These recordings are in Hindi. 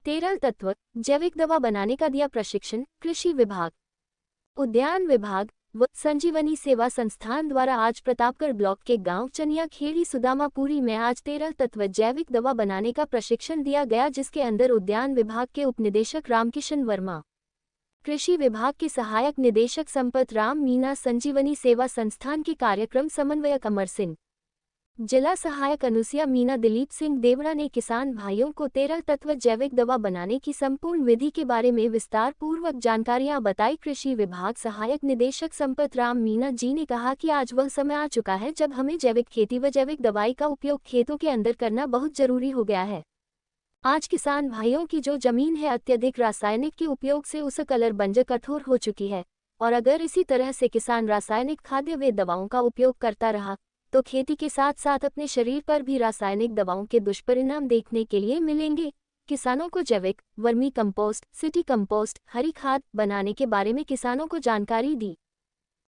तेरह तत्व जैविक दवा बनाने का दिया प्रशिक्षण। कृषि विभाग, उद्यान विभाग व संजीवनी सेवा संस्थान द्वारा आज प्रतापगढ़ ब्लॉक के गांव चनिया खेड़ी सुदामापुरी में आज 13 तत्व जैविक दवा बनाने का प्रशिक्षण दिया गया, जिसके अंदर उद्यान विभाग के उपनिदेशक रामकिशन वर्मा, कृषि विभाग के सहायक निदेशक संपत राम मीना, संजीवनी सेवा संस्थान के कार्यक्रम समन्वयक अमर सिंह, जिला सहायक अनुसुया मीना, दिलीप सिंह देवड़ा ने किसान भाइयों को 13 तत्व जैविक दवा बनाने की संपूर्ण विधि के बारे में विस्तार पूर्वक जानकारियां बताई। कृषि विभाग सहायक निदेशक संपत राम मीना जी ने कहा कि आज वह समय आ चुका है जब हमें जैविक खेती व जैविक दवाई का उपयोग खेतों के अंदर करना बहुत जरूरी हो गया है। आज किसान भाइयों की जो जमीन है अत्यधिक रासायनिक के उपयोग से उस कलर बंजर कठोर हो चुकी है, और अगर इसी तरह से किसान रासायनिक खाद्य व दवाओं का उपयोग करता रहा तो खेती के साथ साथ अपने शरीर पर भी रासायनिक दवाओं के दुष्परिणाम देखने के लिए मिलेंगे। किसानों को जैविक वर्मी कंपोस्ट, सिटी कंपोस्ट, हरी खाद बनाने के बारे में किसानों को जानकारी दी।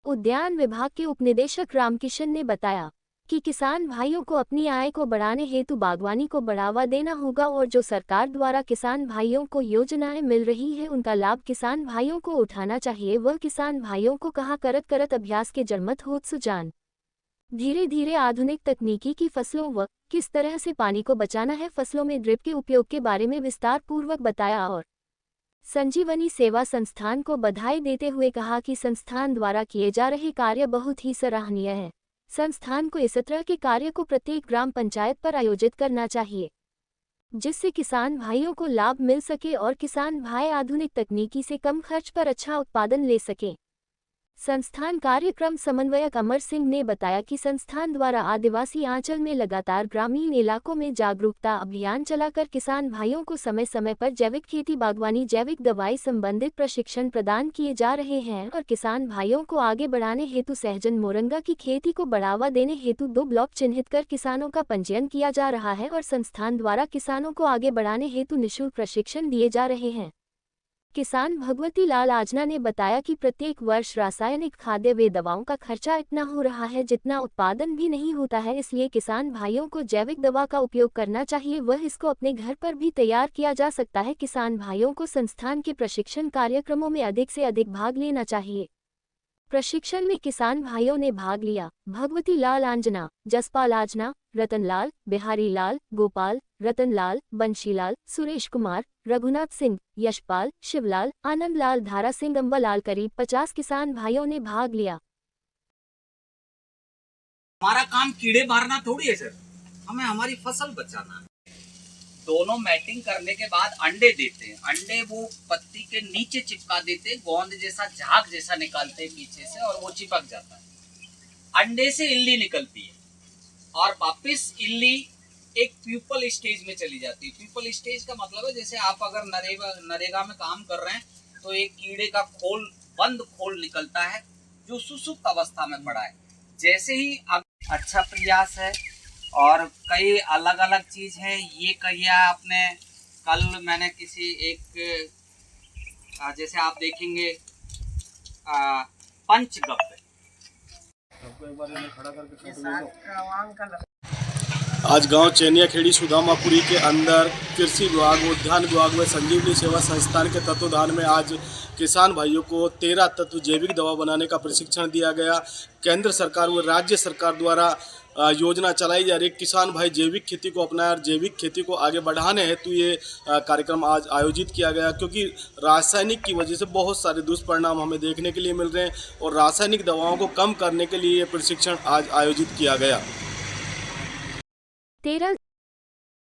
उद्यान विभाग के उपनिदेशक रामकिशन ने बताया कि किसान भाइयों को अपनी आय को बढ़ाने हेतु बागवानी को बढ़ावा देना होगा और जो सरकार द्वारा किसान भाइयों को योजनाएं मिल रही है उनका लाभ किसान भाइयों को उठाना चाहिए। वह किसान भाइयों को कहा करत करत अभ्यास के जलमत होत सुजान। धीरे धीरे आधुनिक तकनीकी की फसलों व किस तरह से पानी को बचाना है, फसलों में ड्रिप के उपयोग के बारे में विस्तार पूर्वक बताया और संजीवनी सेवा संस्थान को बधाई देते हुए कहा कि संस्थान द्वारा किए जा रहे कार्य बहुत ही सराहनीय है। संस्थान को इस तरह के कार्य को प्रत्येक ग्राम पंचायत पर आयोजित करना चाहिए जिससे किसान भाइयों को लाभ मिल सके और किसान भाई आधुनिक तकनीकी से कम खर्च पर अच्छा उत्पादन ले सके। संस्थान कार्यक्रम समन्वयक अमर सिंह ने बताया कि संस्थान द्वारा आदिवासी आंचल में लगातार ग्रामीण इलाकों में जागरूकता अभियान चलाकर किसान भाइयों को समय समय पर जैविक खेती, बागवानी, जैविक दवाई संबंधित प्रशिक्षण प्रदान किए जा रहे हैं और किसान भाइयों को आगे बढ़ाने हेतु सहजन मोरंगा की खेती को बढ़ावा देने हेतु 2 ब्लॉक चिन्हित कर किसानों का पंजीयन किया जा रहा है और संस्थान द्वारा किसानों को आगे बढ़ाने हेतु निःशुल्क प्रशिक्षण दिए जा रहे हैं। किसान भगवती लाल आजना ने बताया कि प्रत्येक वर्ष रासायनिक खाद्य व दवाओं का खर्चा इतना हो रहा है जितना उत्पादन भी नहीं होता है, इसलिए किसान भाइयों को जैविक दवा का उपयोग करना चाहिए। वह इसको अपने घर पर भी तैयार किया जा सकता है। किसान भाइयों को संस्थान के प्रशिक्षण कार्यक्रमों में अधिक से अधिक भाग लेना चाहिए। प्रशिक्षण में किसान भाइयों ने भाग लिया। भगवती लाल आंजना, जसपाल आजना, रतनलाल, बिहारी लाल, गोपाल, रतनलाल, बंशीलाल, सुरेश कुमार, रघुनाथ सिंह, यशपाल, शिवलाल, आनंदलाल, धारा सिंह, अम्बालाल, करीब 50 किसान भाइयों ने भाग लिया। हमारा काम कीड़े मारना थोड़ी है सर, हमें हमारी फसल बचाना है। दोनों मैटिंग करने के बाद अंडे देते हैं, अंडे वो पत्ती के नीचे चिपका देते हैं, गोंद जैसा झाग जैसा निकालते हैं पीछे से और वो चिपक जाता है। अंडे से इल्ली निकलती है और वापिस इल्ली एक प्यूपल स्टेज में चली जाती है। प्यूपल स्टेज का मतलब है जैसे आप अगर नरेगा में काम कर रहे हैं तो एक कीड़े का बंद खोल निकलता है जो सुसुप्त अवस्था में पड़ा है। जैसे ही अच्छा प्रयास है और कई अलग अलग चीज है। ये कहिए आपने कल मैंने किसी एक जैसे आप देखेंगे पंचगव्य, आज गांव चनिया खेड़ी सुदामापुरी के अंदर कृषि विभाग, उद्यान विभाग व संजीवनी सेवा संस्थान के तत्वाधान में आज किसान भाइयों को 13 तत्व जैविक दवा बनाने का प्रशिक्षण दिया गया। केंद्र सरकार व राज्य सरकार द्वारा योजना चलाई जा रही। किसान भाई जैविक खेती को अपनाएं और जैविक खेती को आगे बढ़ाने हेतु ये कार्यक्रम आज आयोजित किया गया, क्योंकि रासायनिक की वजह से बहुत सारे दुष्परिणाम हमें देखने के लिए मिल रहे हैं और रासायनिक दवाओं को कम करने के लिए ये प्रशिक्षण आज आयोजित किया गया। 13